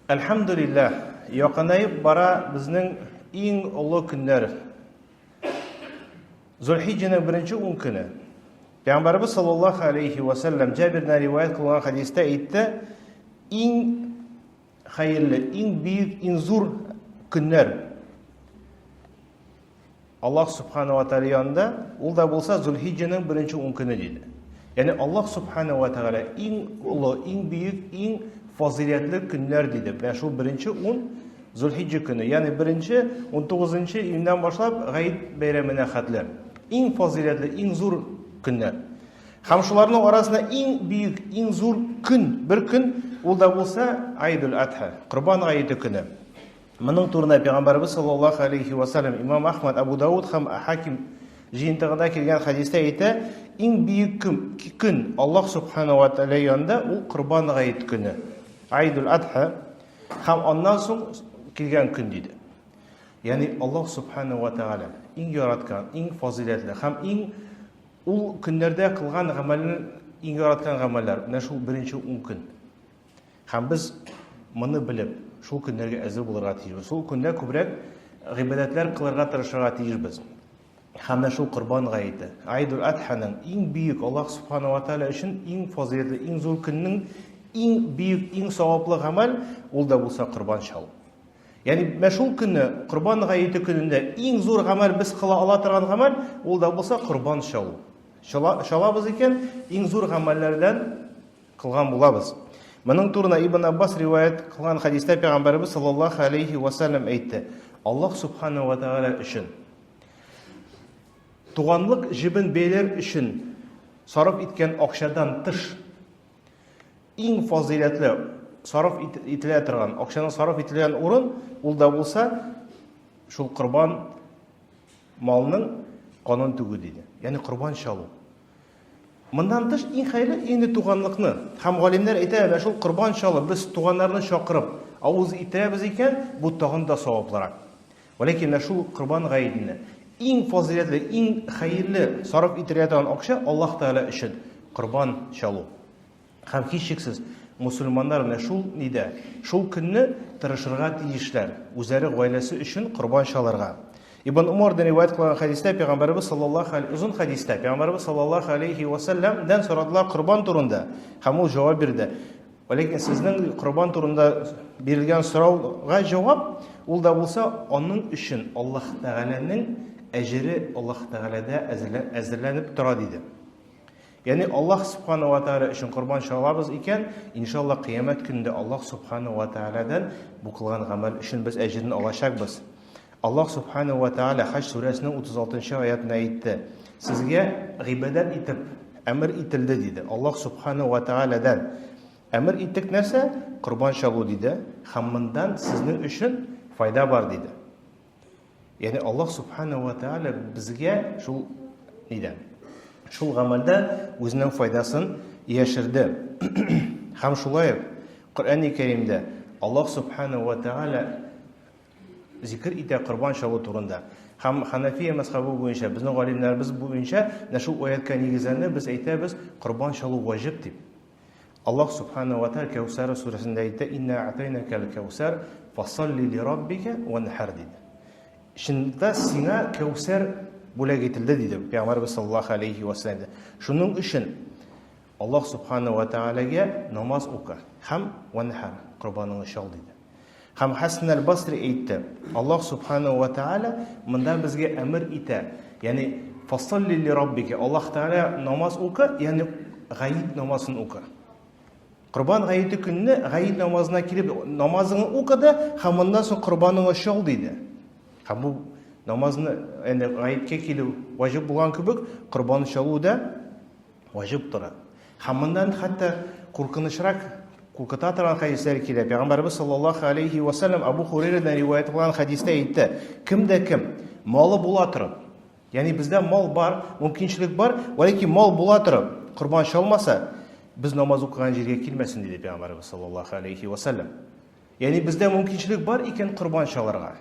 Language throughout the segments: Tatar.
Elhamdülillah, yakınayıp bara bizning eng ulug' kunlar. Zulhijjaning birinchi 10 kuni. Payg'ambarimiz sollallohu alayhi va sallam Jabirdan rivoyat qilgan hadisda aytdi, eng xayrli, eng buyuk, eng zo'r kunlar Alloh subhanahu va taolo yonida ul da bo'lsa Zulhijjaning birinchi 10 kuni dedi. Ya'ni Alloh subhanahu va taolo eng ulug', eng buyuk, eng faziletli kunlar dedi. Mana shu birinchi 10 Zulhijja kuni, ya'ni birinchi 19-iyundan boshlab G'ayib bayramına qadar eng faziletli, eng zo'r kunlar. Ham shularning orasida eng buyuk, eng zo'r kun, bir kun ul da bo'lsa Aydul Adha, Qurbon hayiti kuni. Bunun turuna Peygamberimiz sallallahu aleyhi ve sellem, İmam Ahmad, Abu Davud ham Hakim jiyintig'ida kelgan hadisda aytdi, eng buyuk kun Alloh subhanahu va taolo yonida u Qurbon hayiti kuni, Aydul Adha, ham ondan so'ng kelgan kun dedi. Ya'ni Alloh subhanahu va taolo eng yaratgan, eng faziletli, ham eng u kunlarda qilgan amalni, eng yaratgan amallar, mana shu birinchi 10 kun. Ham biz buni bilib, shu kunlarga azir bo'lishga tiyishmiz. Shu kunda ko'proq ibodatlar qilishga tirishishga tiyishmiz. Hamda shu Qurbon hayiti, Aydul Adhaning eng buyuk, Alloh subhanahu va taolo uchun eng faziletli, eng zo'r kunning eng buyuk, eng savobli amal ul da bo'lsa Qurbon shal. Ya'ni mana shu kunni, Qurbon hayiti kunida eng zo'r amal biz qila oladigan amal ul da bo'lsa Qurbon shal. Shalabız ekan eng zo'r amallardan qilgan bo'lamiz. Bunun turuna Ibn Abbas rivayet qilgan hadisda Peygamberimiz sallallahu aleyhi ve sellem aytdi, Alloh subhanahu va taolo uchun tuğanlık jibin beyler üçün sarf etken akşadan tış eng faziletli sarf etilayotgan, akşadan sarf etilgan o'rin ul da bo'lsa shul Qurbon malning qonun tugu dedi. Ya'ni Qurbon shalu. Bundan tış eng xayri endi tuğanlıkni. Ham olimlar aytadi, shul Qurbon shalu biz tuğanlarni chaqirib, avuz etamiz ekan, bu tag'in da savoblaroq. Lekin shu Qurbon g'ayibini eng faziletli, eng xayrli sarf etilayotgan akşa Alloh taolo uchun Qurbon shalu. Ham hech shaksiz musulmonlar mana shu nida, shu kunni tirishirga tiyishlar, o'zlari oilasi uchun Qurbon shalarga. İbn Umar'dan rivayet qilgan hadisda Peygamberimiz sallallahu alayhi uzun hadisda Peygamberimiz sallallahu alayhi ve sellem'den so'radilar Qurbon turunda. Ham u javob berdi. Lekin sizning Qurbon turunda berilgan so'rovga javob ul da bo'lsa onun uchun Alloh taolaning ajri Alloh taolada azrlanib turadi dedi. Ya'ni Alloh subhanahu va taolo uchun Qurbon shalabız ekan, inshaalloh qiyomat kunida Alloh subhanahu va taoladan bu qilgan amal uchun biz ajrini olashakmiz. Allah subhanahu wa ta'ala Haj surasining 36-oyatida aytdi. Sizga ibodat etib amr etildi dedi. Alloh subhanahu wa ta'aladan amr etdik narsa Qurbon shalu dedi. Hammindan sizning uchun foyda bor dedi. Ya'ni Alloh subhanahu wa ta'ala bizga shu nida, shu amalda o'zining foydasini yashirdi. Ham shulay Qur'oni Karimda Alloh subhanahu wa ta'ala zikr ita Qurbon shalu turunda. Ham Hanafiya mazhabi bo'yicha bizning olimlarimiz bo'yicha shu oyatga negizlanib biz aytamiz Qurbon shalu vojib deb. Alloh subhanahu va taolo Kawsar surasida aytdi, inna ataynakal kawsar fasalli li robbika wanhar dedi. Shunda senga Kawsar bo'lak etildi dedi Payg'ambarimiz sallallohu alayhi va sallam. Shuning uchun Alloh subhanahu va taolaga namoz o'qi, ham wanhar qurboningni shal dedi. Ham Hasan al-Basri aytdi, Alloh subhanahu va taolo bundan bizga amr ita, ya'ni fasalli li robbika, Alloh taolo namoz o'qi, ya'ni g'ayib namozini o'qi. Qurbon g'ayiti kunni g'ayib namozına kirib namozini o'qidi, ham bundan so'ng qurboningni shal dedi. Ham bu namozni endi g'ayibga kelib vojib bo'lgan kubik qurbon shaluda vojib turadi. Ham bundan hatto qo'rqinchroq Kulkatataran hadisler kelib, Peygamberimiz sallallahu aleyhi ve sellem Abu Hureyre'den rivayet kılan hadiste aytdi. Kimde kim malı bo'la turib, ya'ni bizda mol bor, mumkinchilik bor, lekin mol bo'la turib qurbon shalmasa, biz namoz o'qigan yerga kelmasin dedi Peygamberimiz sallallahu aleyhi ve sellem. Ya'ni bizda mumkinchilik bor ekan qurbon shalarga.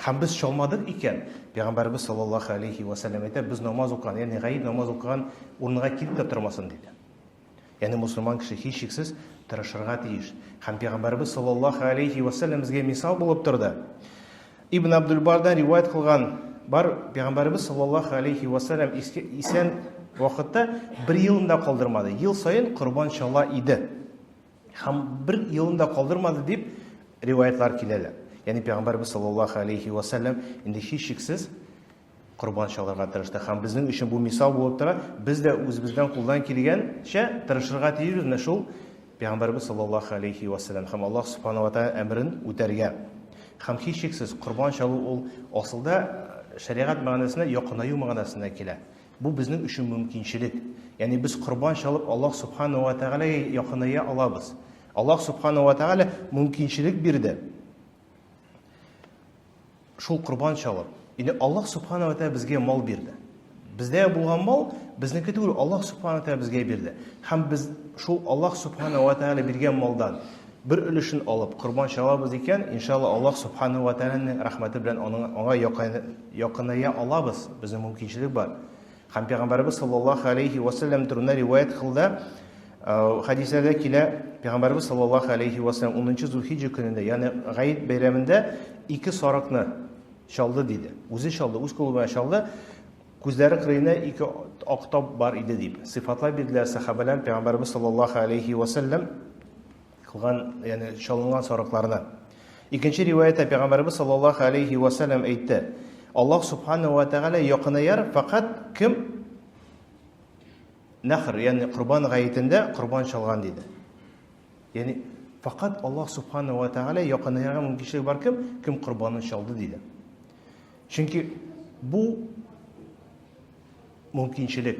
Ham biz shalmadik ekan, Peygamberimiz sallallahu aleyhi ve sellem aytdi, biz namoz o'qigan, ya'ni g'ayib namoz o'qigan o'rniga kelib turmasin dedi. Яни мусульман кеше һичшиксез тырышырга тиеш. Һәм Пәйгамбәрбез саллаллаһу алейхи ва саллям безгә мисал булып торды. Ибн Абдул-Бардан риваят кылган бар, Пәйгамбәрбез саллаллаһу алейхи ва саллям исән вакытта бер елында калдырмады. Ел сайын курбан чала иде. Һәм бер елында калдырмады дип риваятлар киләләр. Яни Пәйгамбәрбез саллаллаһу алейхи ва саллям инде һичшиксез курбан чаларга тырышты. Һәм безнең өчен бу мисал булып тора. Без дә үзебездән кулдан килгәнчә тырышырга тиешбез менә шул Пәйгамбәрбез саллаллаһу алейхи ва саллям һәм Аллаһ субхана ва тааля әмрен үтәргә. Һәм һичшиксез курбан чалу ул асылда шариғат мәгънәсенә якынаю мәгънәсенә килә. Бу безнең өчен мөмкинчелек. Яни без курбан чалып Аллаһ субхана ва тааляга якыная алабыз. Аллаһ субхана ва тааля мөмкинчелек бирде. Шул курбан чалып, инде Аллаһ субхана ва тааля безгә мал бирде. Бездә булган мал безнеке түгел, Аллаһ субхана ва тааля безгә бирде. Һәм без шул Аллаһ субхана ва тааля биргән малдан бер өлешен алып курбан чалабыз икән, иншалла Аллаһ субхана ва тааляның рәхмәте белән аңа якыная алабыз. Безнең мөмкинчелек бар. Һәм Пәйгамбәрбез саллаллаһу алейхи ва саллям турында риваят кылды. Хадисләрдә килә, Пәйгамбәрбез саллаллаһу алейхи ва саллям 10-нчы Зулхиҗҗа көнендә, ягъни Гаид бәйрәмендә 2 сарыкны чалды диде. Үзе чалды, үз кулы белән чалды. Күзләре кырыена 2 актап бар иде дип сыйфатлар бирделәр сахабалар Пәйгамбәрбез саллаллаһу алейхи ва саллям кылган, ягъни чалынган сарыкларны. Икенче риваятта Пәйгамбәрбез саллаллаһу алейхи ва саллям әйтте: Аллаһ субхана ва тааля якынаяр фақат кем нахр, ягъни курбан гаетендә курбан чалган диде. Ягъни фақат Аллаһ субхана ва тааля якынаярга мөмкинчелек бар кем курбанын чалды диде. Чөнки бу мөмкинчелек.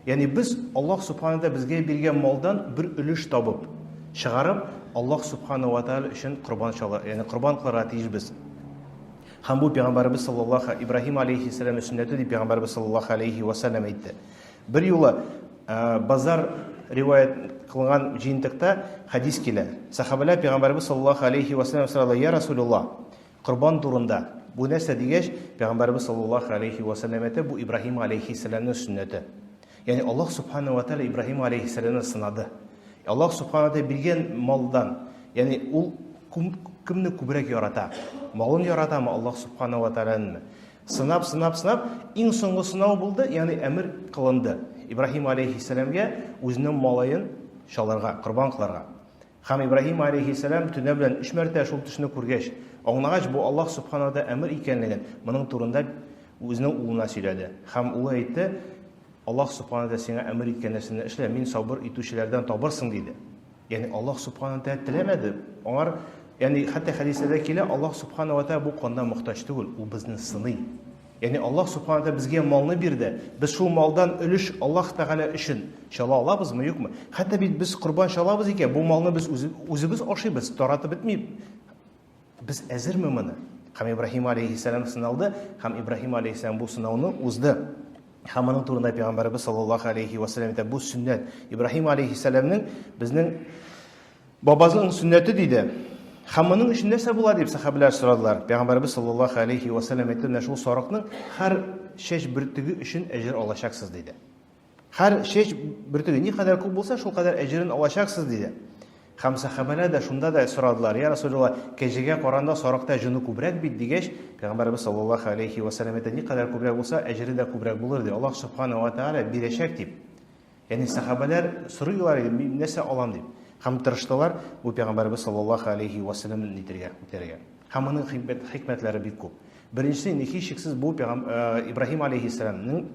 Ягъни без Аллаһ субхана ва тааля безгә биргән малдан бер өлеш табып, чыгарып Аллаһ субхана ва тааля өчен курбан чала, ягъни курбан кылырга тиешбез. Һәм бу Пәйгамбәрбез саллаллаһу Ибраһим алейхиссалам сүннәте дип Пәйгамбәрбез саллаллаһу алейхи ва саллям әйтте. Бер юлы базар риваят кылган җыентыкта хадис килә. Сахабалар Пәйгамбәрбез саллаллаһу алейхи ва саллям сорады: "Я Расулуллаһ, курбан турында бу нәрсә дигәч, Пәйгамбәрбез саллаллаһу алейхи ва саллям әйтте: бу Ибраһим алейхиссаламның сүннәте." Ягъни Аллаһ субхана ва тааля Ибраһим алейхиссаламны сынады. Аллаһ субхана ва тааля биргән малдан, ягъни ул кемне күбрәк ярата? Малын яратамы Аллаһ субхана ва тааляны? Сынап, иң соңгы сынау булды, ягъни әмер кылынды. Ибраһим алейхиссаламга үзенең малайын чаларга, курбан кыларга. Һәм Ибраһим алейхиссалам төне белән 3 мәртә шул төшне күргәч, аңлагач бу Аллаһ субхана ва тааля әмер икәнлеген, моның турында үзенең улына сөйләде. Һәм ул әйтте: Аллаһ субхана ва тааля сиңа әмер иткән нәрсәне эшлә, мин сабыр итүчеләрдән табырсың диде. Ягъни Аллаһ субхана ва тааля теләмәде. Аңар, ягъни хәтта хадисләрдә килә, Аллаһ субхана ва тааля бу канда мохтаҗ түгел, ул безне сыный. Ягъни Аллаһ субхана ва тааля безгә малны бирде. Без шул малдан өлеш Аллаһ тааля өчен чала алабызмы, юкмы? Хәтта бит без курбан чалабыз икән, бу малны без үзебез ашыйбыз, таратып бетми. Без әзерме моны? Һәм Ибраһим алейхиссалам сыналды, һәм Ибраһим алейхиссалам бу сынауны узды. Һәм моның турында Пәйгамбәрбез саллаллаһу алейхи ва саллям әйтә: бу сүннәт Ибраһим алейхиссаламның безнең бабасының сүннәте диде. Һәм моның өчен нәрсә була дип сахабалар сорадылар. Пәйгамбәрбез саллаллаһу алейхи ва саллям әйтте: менә шул сарыкның һәр чәч бөртеге өчен әҗер алачаксыз диде. Һәр чәч бөртеге ни кадәр күп булса, шул кадәр әҗерен алачаксыз диде. Һәм сахабалар да шунда да сорадылар: "Я Расулуллаһ, кәҗәгә каранда сарыкта җыны күбрәк бит" дигәч, Пәйгамбәрбез саллаллаһу алейхи ва саллям әйтте: "Ни кадәр күбрәк булса, әҗере дә күбрәк булыр" ди. Аллаһ субхана ва тааля бирәчәк дип. Ягъни сахабалар сорыйлар иде: "Мин нәрсә алам" дип. Һәм тырыштылар бу Пәйгамбәрбез саллаллаһу алейхи ва саллям үтәргә. Һәм моның хикмәтләре бик күп. Беренчесе, һичшиксез бу Ибраһим алейхиссаламның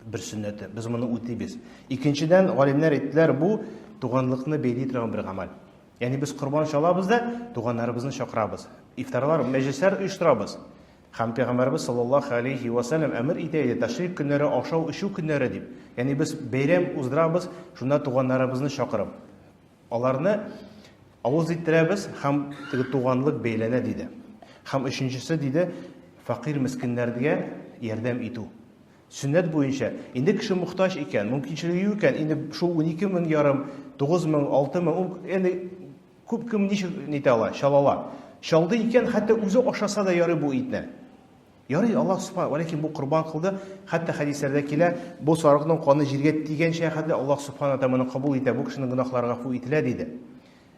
бер сүннәте. Без моны үтибез. Икенчедән, галимнәр әйттеләр, бу туганлыкны бәйли торган бер гамәл. Ягъни без курбан чалабыз да туганнарыбызны чакырабыз. Ифтарлар, мәҗлесләр оештырабыз. Һәм Пәйгамбәрбез саллаллаһу алейхи ва саллям әмер итә иде: ташрик көннәре, ашау, ишү көннәре дип. Ягъни без бәйрәм уздырабыз, шунда туганнарыбызны чакырып, аларны авыз иттерәбез һәм туганлык бәйләнә диде. Һәм өченчесе диде: фақир мискиннәргә ярдәм итү. Сүннәт буенча, инде кеше мохтаҗ икән, мөмкинчелеге юк икән, инде шул 12 мең ярым, 9 мең, 6 мең, инде күп кем ничек нитә ала, чалала. Чалды икән, хәтта үзе ашаса да ярый бу итне. Ярый, Аллаһ субхана, ләкин бу курбан кылды. Хәтта хәдисләрдә килә, бу сарыкның каны җиргә тигәнчә хәтле Аллаһ субхана та моны кабул итә, бу кешенең гөнаһлары гафу ителә диде.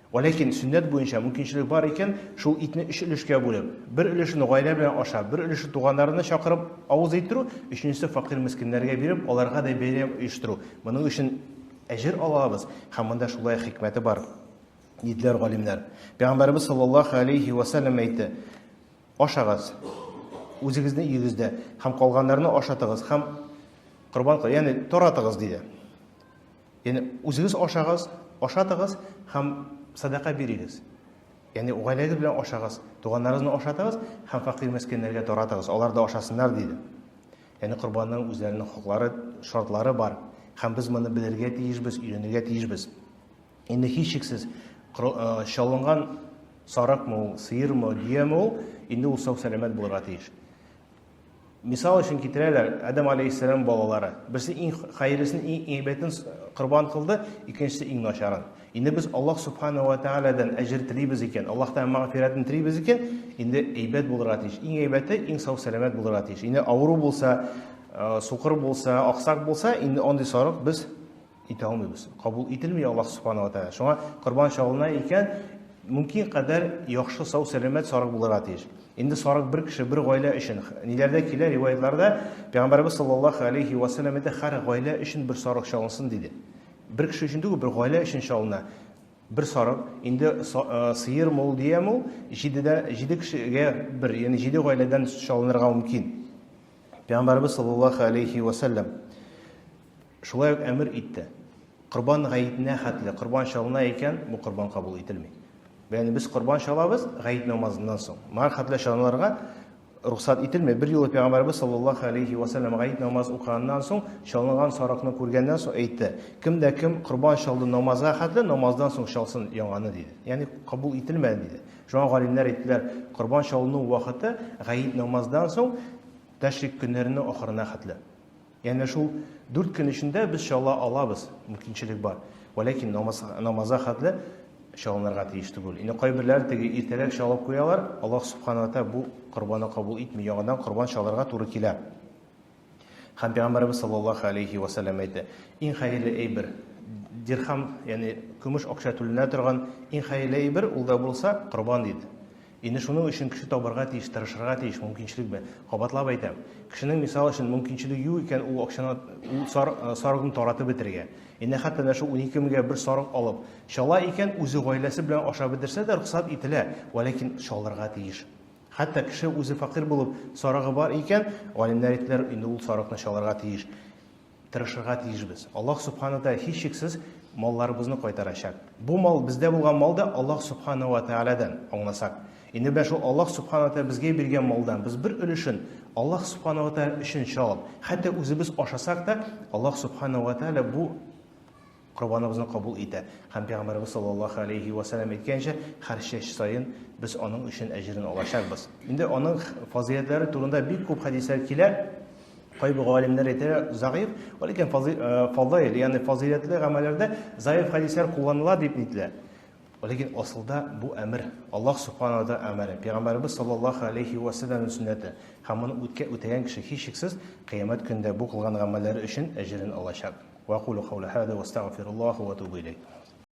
Ләкин сөннәт буенча мөмкинчелек бар икән, шул итне 3 өлешкә бүлеп, бер өлешен гаилә белән ашап, бер өлешен туганнарны чакырып авыз иттерү, өченчесе факир мискиннәргә биреп, аларга да бәйрәм оештыру. Моның өчен әҗер алабыз. Һәм монда шулай хикмәте бар. Диделәр галимнәр. Пәйгамбәрбез саллаллаһу алейхи ва саллям әйтте: ашагыз, үзегезне йөгездә, һәм калганнарны ашатыгыз, һәм курбан кыл, ягъни торатыгыз диде. Ягъни үзегез ашагыз, ашатыгыз, һәм садака бирегез. Ягъни гаиләгез белән ашагыз, туганнарыгызны ашатыгыз, һәм факир мискиннәргә торатыгыз, алар да ашасыннар диде. Ягъни курбанның үзләренең хаклары, шартлары бар, һәм без моны белергә тиешбез, өйрәнергә тиешбез. Инде һичшиксез чалынган сарыкмы, сыермы, биямы, инде ул сау-сәламәт булырга тиеш. Мисал өчен китерәләр, Адам алейхиссалам балалары. Берсе иң хәерлесен, иң әйбәтен курбан кылды, икенчесе иң начарын. Инде без Аллаһ субхана ва тааладан әҗр телибез икән, Аллаһтан мәгъфирәтен телибез икән, инде әйбәт булырга тиеш. Иң әйбәте иң сау-сәламәт булырга тиеш. Инде авыру булса, сукыр булса, аксак булса, инде андый сарык без итә алмыйбыз. Кабул ителми Аллаһ субхана ва таала. Шуңа курбан чалына икән, мөмкин кадәр яхшы сау-сәламәт сарык булырга тиеш. Инде сарык бер кеше, бер гаилә өчен. Ниләрдә килә риваятларда, Пәйгамбәрбез саллаллаһу алейхи ва саллям әйтә, һәр гаилә өчен бер сарык чалынсын диде. Бер кеше өчен түгел, бер гаилә өчен чалына. Бер сарык, инде сыер мул дияму, 7 кешегә бер, ягъни 7 гаиләдән чалынырга мөмкин. Пәйгамбәрбез саллаллаһу алейхи ва саллям шулай ук әмер итте. Курбан гаетенә хәтле курбан чалына икән, бу курбан кабул ителми. Ягъни без курбан чалабыз гает намазыннан соң. Мар хәтле чалынырга рөхсәт ителми. Бер юлы Пәйгамбәрбез саллаллаһу алейхи ва саллям гает намаз укыганнан соң, чалынган сарыкны күргәннән соң әйтте: "Кемдә кем курбан чалды намазга хәтле, намаздан соң чалсын яңаны" диде. Ягъни кабул ителмәде диде. Шуңа галимнәр әйттеләр, курбан чалыну вакыты гает намаздан соң тәшрик көннәренең ахырына хәтле. Ягъни шул 4 көн эчендә без чала алабыз, мөмкинчелек бар. Ләкин намазга хәтле чалынырга тиеш түгел. Инде кайберләр теге иртәрәк чалып куялар, Аллаһ субхана ва тааля бу курбанны кабул итми, яңадан курбан чалырга туры килә. Һәм Пәйгамбәрбез саллаллаһу алейхи ва саллям әйтте: "Иң хәерле әйбер, дирхам, ягъни көмеш акча түленә торган иң хәерле әйбер ул да булса курбан" диде. Инде шуның өчен кеше табарга тиеш, тырышырга тиеш, мөмкинчелек бе. Кабатлап әйтәм. Кешенең мисал өчен мөмкинчелеге юк икән, ул акчаны, ул сарыгын таратып бетергә. Инде хәтта да шул 12 меңгә бер сарык алып, чала икән, үзе гаиләсе белән ашап бетерсә дә рөхсәт ителә, ләкин чалырга тиеш. Хәтта кеше үзе факир булып, сарыгы бар икән, галимнәр әйттеләр, инде ул сарыкны чалырга тиеш. Тырышырга тиешбез. Аллаһ субхана ва һичшиксез малларыбызны кайтарачак. Бу мал бездә булган малда Аллаһ субхана ва тааладан аңласак. Инде бер шул Аллаһ субхана ва тааля безгә биргән малдан без бер өлешен Аллаһ субхана ва тааля өчен чалып, хәтта үзебез ашасак та, Аллаһ субхана ва тааля бу курбаныбызны кабул итә. Һәм Пәйгамбәрбез саллаллаһу алейхи ва саллям әйткәнчә, һәр чәч сайын без аның өчен әҗрен алачакбыз. Инде аның фазиләтләре турында бик күп хәдисләр килә. Кайбы галимнәр әйтә заиф, ләкин фазаил, ягъни фазиләтле гамәлләрдә заиф хәдисләр кулланыла дип әйтелә. Ләкин асылда бу әмер Аллаһ субхана ва тааля әмере, Пәйгамбәрбез саллаллаһу алейхи ва саллям сөннәте. Һәм моны үтәгән кеше һичшиксез кыямәт көндә бу кылган гамәлләре өчен әҗрен алачак. وأقول قول هذا واستغفر الله وأتوب إليه.